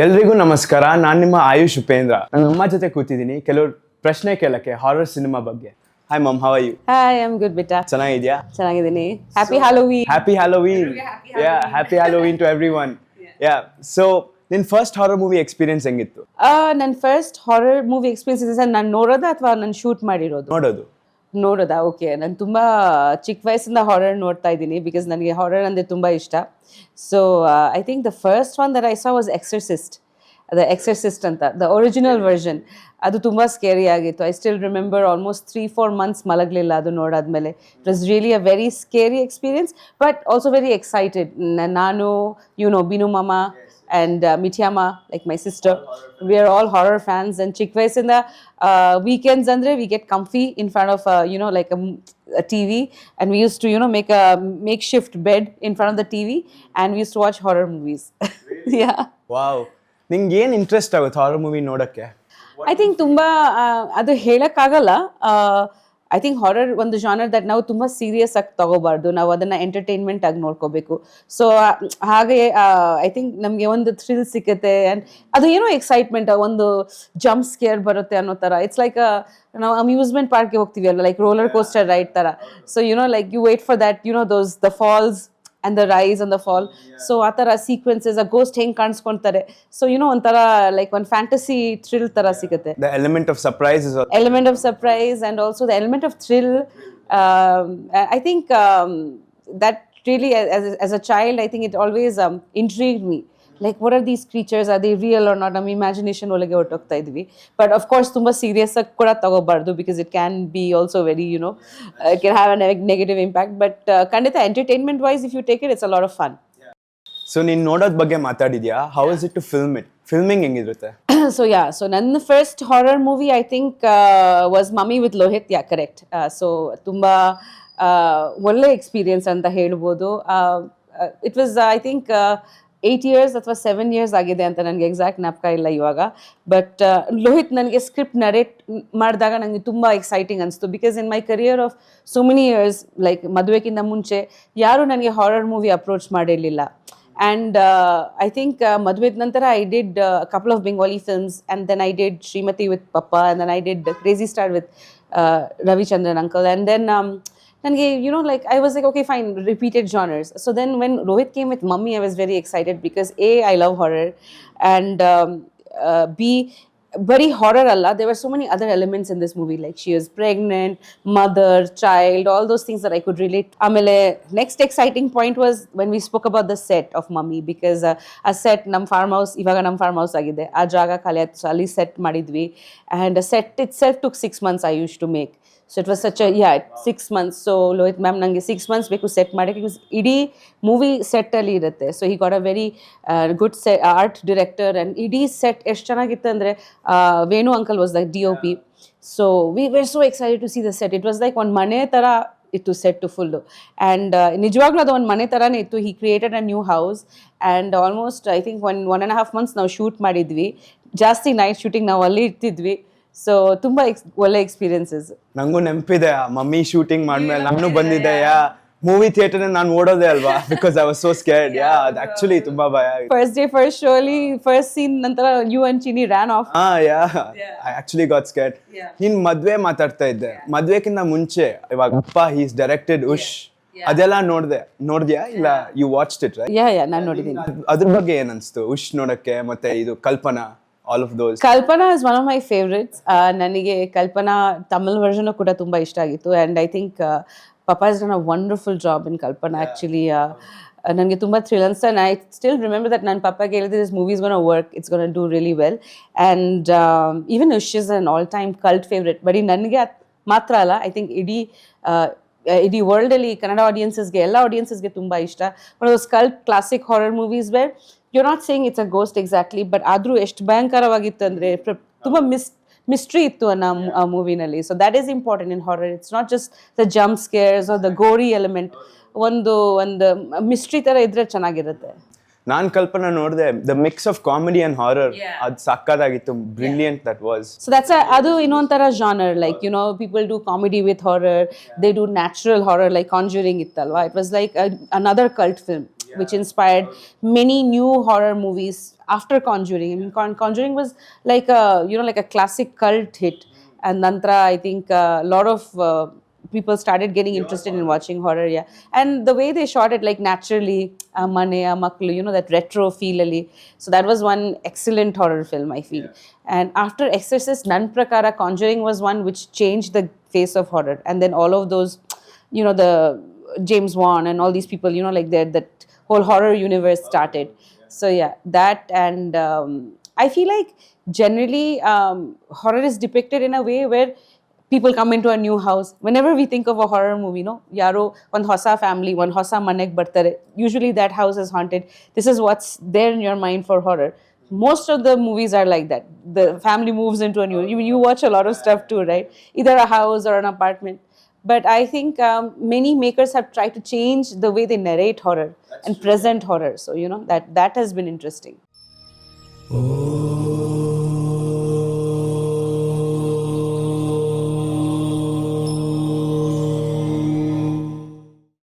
ಎಲ್ರಿಗೂ ನಮಸ್ಕಾರ. ನಾನು ನಿಮ್ಮ ಆಯುಷ್ ಉಪೇಂದ್ರ. ನಾನು ಅಮ್ಮ ಜೊತೆ ಕೂತಿದ್ದೀನಿ ಕೆಲವರು ಪ್ರಶ್ನೆ ಕೇಳಕ್ಕೆ ಹಾರರ್ ಸಿನಿಮಾ ಬಗ್ಗೆ. Hi mum, how are you? Hi, I am good ಬಿಟಾ. ಚೆನ್ನಾಗಿದ್ಯಾ? ಚೆನ್ನಾಗಿದ್ದೀನಿ. Happy Halloween. Happy Halloween. Yeah, happy Halloween to everyone. Yeah, so ನಿನ್ ಫಸ್ಟ್ ಹಾರರ್ ಮೂವಿ ಎಕ್ಸ್ಪೀರಿಯನ್ಸ್ ಹೆಂಗಿತ್ತು? ನನ್ನ ಫಸ್ಟ್ ಹಾರರ್ ಮೂವಿ ಎಕ್ಸ್ಪೀರಿಯನ್ಸ್ ನಾನು ನೋಡೋದಾ ಅಥವಾ ನಾನು ಶೂಟ್ ಮಾಡಿರೋದು? ನೋಡೋದಾ? ಓಕೆ. ನಾನು ತುಂಬ ಚಿಕ್ಕ ವಯಸ್ಸಿಂದ ಹಾರರ್ ನೋಡ್ತಾ ಇದ್ದೀನಿ ಬಿಕಾಸ್ ನನಗೆ ಹಾರರ್ ಅಂದರೆ ತುಂಬ ಇಷ್ಟ. So I think the first one that I saw was exorcist. Exorcist ಅಂತ ದ ಒರಿಜಿನಲ್ ವರ್ಷನ್. ಅದು ತುಂಬ ಸ್ಕೇರಿ ಆಗಿತ್ತು. I still remember almost 3-4 months ಮಲಗಲಿಲ್ಲ ಅದು ನೋಡಾದ್ಮೇಲೆ. It was really a very scary experience but also very excited. ನಾನು ಬಿನು ಮಾಮ and Mithyama, like my sister, we are all horror fans. And chick vayassinda weekends andre we get comfy in front of like a TV, and we used to make a makeshift bed in front of the TV, and we used to watch horror movies. Yeah. Wow. ನಿಂಗೆ ಏನು interest ಆಗುತ್ತೆ horror movie ನೋಡಕ್ಕೆ? I think ತುಂಬ ಅದು ಹೇಳಕ್ಕಾಗಲ್ಲ. I think horror ಒಂದು genre that ನಾವು ತುಂಬ ಸೀರಿಯಸ್ ಆಗಿ ತಗೋಬಾರ್ದು. ನಾವು ಅದನ್ನು ಎಂಟರ್ಟೈನ್ಮೆಂಟ್ ಆಗಿ ನೋಡ್ಕೋಬೇಕು. ಸೊ ಹಾಗೆ ಐ ಥಿಂಕ್ ನಮಗೆ ಒಂದು ಥ್ರಿಲ್ ಸಿಗುತ್ತೆ ಆ್ಯಂಡ್ ಅದು ಏನೋ ಎಕ್ಸೈಟ್ಮೆಂಟ್, ಒಂದು ಜಂಪ್ ಸ್ಕೇರ್ ಬರುತ್ತೆ ಅನ್ನೋ ಥರ. ಇಟ್ಸ್ ಲೈಕ್ ನಾವು ಅಮ್ಯೂಸ್ಮೆಂಟ್ ಪಾರ್ಕ್ಗೆ ಹೋಗ್ತೀವಿ ಅಲ್ಲ, ಲೈಕ್ ರೋಲರ್ ಕೋಸ್ಟರ್ ರೈಡ್ ಥರ. So like you wait for that those the falls and the rise and the fall. So ಆ ಥರ ಸೀಕ್ವೆನ್ಸಸ್, ಆ ಗೋಸ್ಟ್ ಹೆಂಗೆ ಕಾಣಿಸ್ಕೊಳ್ತಾರೆ. ಸೊ ಒಂಥರ ಲೈಕ್ ಒಂದು ಫ್ಯಾಂಟಸಿ ಥ್ರಿಲ್ ಥರ ಸಿಗುತ್ತೆ. The element of surprise is element of surprise and also the element of thrill. I think that really as a child, I think it always intrigued me. Like, what are these creatures? Are they real or not? ನಮ್ಮ imagination ಒಳಗೆ ಹೊರಟೋಗ್ತಾ ಇದ್ವಿ. But of course ತುಂಬ serious ಆಗಿ ಕೂಡ ತಗೋಬಾರ್ದು because it can be also very it can have a negative impact. But ಖಂಡಿತ entertainment wise if you take it, it's a lot of fun. So ನೀನು ನೋಡೋದ್ ಬಗ್ಗೆ ಮಾತಾಡಿದ್ಯಾ. How is it to film it? Filming ಹೆಂಗಿರುತ್ತೆ? So ನನ್ನ first horror movie I think was Mummy with Lohith. Yeah, correct. So ತುಂಬ ಒಳ್ಳೆ experience ಅಂತ ಹೇಳ್ಬೋದು. It was I think 8 years ಅಥವಾ 7 years ಆಗಿದೆ ಅಂತ ನನಗೆ ಎಕ್ಸಾಕ್ಟ್ ಜ್ಞಾಪಕ ಇಲ್ಲ ಇವಾಗ. ಬಟ್ ಲೋಹಿತ್ ನನಗೆ ಸ್ಕ್ರಿಪ್ಟ್ ನರೇಟ್ ಮಾಡಿದಾಗ ನನಗೆ ತುಂಬ ಎಕ್ಸೈಟಿಂಗ್ ಅನಿಸ್ತು because in my career of so many years, like ಮದುವೆಗಿಂತ ಮುಂಚೆ ಯಾರೂ ನನಗೆ ಹಾರರ್ ಮೂವಿ ಅಪ್ರೋಚ್ ಮಾಡಿರಲಿಲ್ಲ. ಆ್ಯಂಡ್ ಐ ಥಿಂಕ್ ಮದುವೆದ ನಂತರ I did couple of Bengali films and then I did Shrimati with ಪಪ್ಪ and then I did Crazy Star with Ravichandran uncle. And then ನನಗೆ like I was like, okay fine, repeated genres. So then when Rohit came with Mummy, I was very excited because A, I love horror, and B, very horror alla, there were so many other elements in this movie, like she was pregnant, mother, child, all those things that I could relate. Amele next exciting point was when we spoke about the set of Mummy, because a set nam farm house ivaga nam farm house agide, a jaga khali ayitu, ali set madidvi, and a set itself took 6 months I used to make. So it was such a 6 months. So Lohit ma'am nange 6 months ಬೇಕು set ಮಾಡಕ್ಕೆ. ಇಡೀ movie set ಅಲ್ಲಿ ಇರುತ್ತೆ. So he got a very good art director and ಇಡೀ set ಎಷ್ಟು ಚೆನ್ನಾಗಿತ್ತು ಅಂದರೆ Venu uncle was the DOP. So we were so excited to see the set. It was like ಒಂದು ಮನೆ ಥರ ಇತ್ತು ಸೆಟ್ಟು ಫುಲ್ಲು. ಆ್ಯಂಡ್ ನಿಜವಾಗ್ಲೂ ಅದು ಒಂದು ಮನೆ ಥರನೇ ಇತ್ತು. ಹಿ created a new house and almost I think 1.5 months ನಾವು ಶೂಟ್ ಮಾಡಿದ್ವಿ. ಜಾಸ್ತಿ ನೈಟ್ ಶೂಟಿಂಗ್ ನಾವು ಅಲ್ಲಿ ಇರ್ತಿದ್ವಿ. ಸೊ ತುಂಬ ಒಳ್ಳೆ ಎಕ್ಸ್ಪೀರಿಯನ್ಸಸ್. ನಂಗೂ ನೆನಪಿದೆ, ಮಮ್ಮಿ ಶೂಟಿಂಗ್ ಮಾಡ್ಮೇಲೆ ನಾನು ಬಂದಿದ್ದೆ. ಮೂವಿ ಥಿಯೇಟರ್ ನಾನು ಓಡೋದೇ ಅಲ್ವಾ, because I was so scared. ಅದು ಆಕ್ಚುಲಿ ತುಂಬಾ ಭಯ. ಫಸ್ಟ್ ಡೇ ಫಸ್ಟ್ ಶೋ ಅಲ್ಲಿ ಫಸ್ಟ್ ಸೀನ್ ನಂತರ you and Chini ran off. I actually got scared. ನೀನ್ ಮದ್ವೆ ಮಾತಾಡ್ತಾ ಇದ್ದೆ. ಮದ್ವೆಕ್ಕಿಂತ ಮುಂಚೆ ಇವಾಗ ಅಪ್ಪ ಹೀಸ್ ಡೈರೆಕ್ಟೆಡ್ ಉಶ್, ಅದೆಲ್ಲ ನೋಡ್ದ್ಯಾ ಇಲ್ಲ? You watched it right? Yeah ನಾನು ನೋಡಿದ್ದೀನಿ. ಅದ್ರ ಬಗ್ಗೆ ಏನ್ ಅನ್ಸ್ತು ಉಶ್ ನೋಡಕ್ಕೆ? ಮತ್ತೆ ಇದು ಕಲ್ಪನಾ, all of those. Kalpana is one of my favorites. ನನಗೆ ಕಲ್ಪನಾ ತಮಿಳ್ ವರ್ಷನ್ ಕೂಡ ತುಂಬ ಇಷ್ಟ ಆಗಿತ್ತು. And I think Papa has done a wonderful job in Kalpana. Actually, ನನಗೆ ತುಂಬ ಥ್ರಿಲ್ ಅನ್ಸ್ತಾ. And I still remember that ನನ್ನ ಪಪ್ಪಗೆ ಹೇಳಿದ್ರೆ this movie is gonna work, it's gonna do really well. And even Ush is an all time cult favourite. ಬರೀ ನನಗೆ ಮಾತ್ರ ಅಲ್ಲ, ಐ ಥಿಂಕ್ ಇಡೀ ವರ್ಲ್ಡಲ್ಲಿ ಕನ್ನಡ ಆಡಿಯನ್ಸಸ್ಗೆ, ಎಲ್ಲ ಆಡಿಯನ್ಸಸ್ಗೆ ತುಂಬ ಇಷ್ಟ. One of those cult classic horror movies where you're not saying it's a ghost exactly, but ಆದರೂ ಎಷ್ಟು ಭಯಂಕರವಾಗಿತ್ತು ಅಂದರೆ ತುಂಬ ಮಿಸ್ಟ್ರಿ ಇತ್ತು ಆ ಮೂವಿನಲ್ಲಿ. So that is important in horror. It's not just the jump scares or the gory element. ಒಂದು mystery ಥರ ಇದ್ರೆ ಚೆನ್ನಾಗಿರುತ್ತೆ. ನಾನು ಕಲ್ಪನಾ ನೋಡಿದೆ, the mix of comedy and horror, ಅದು ಸಕ್ಕತ್ತಾಗಿತ್ತು. Brilliant that was. So that's ಅದು ಇನ್ನೊಂಥರ genre. Like people do comedy with horror, they do natural horror like Conjuring ಇತ್ತಲ್ವಾ. It was like another cult film. which inspired many new horror movies after Conjuring. I mean, Conjuring was like a, you know, like a classic cult hit, and Nantra, I think a lot of people started getting interested in watching horror. Yeah, and the way they shot it, like naturally, mane amaklu, you know, that retro feel ali. So that was one excellent horror film, I feel. And after Exorcist, nan prakara, Conjuring was one which changed the face of horror. And then all of those, you know, the James Wan and all these people, you know, like that whole horror universe started. So yeah, that. And I feel like generally horror is depicted in a way where people come into a new house. Whenever we think of a horror movie, no, yaro one hosa family, one hosa manek bartare, usually that house is haunted. This is what's there in your mind for horror. Most of the movies are like that. The family moves into a new, you watch a lot of stuff too, right? Either a house or an apartment. But I think many makers have tried to change the way they narrate horror and present horror. So, you know, that has been interesting.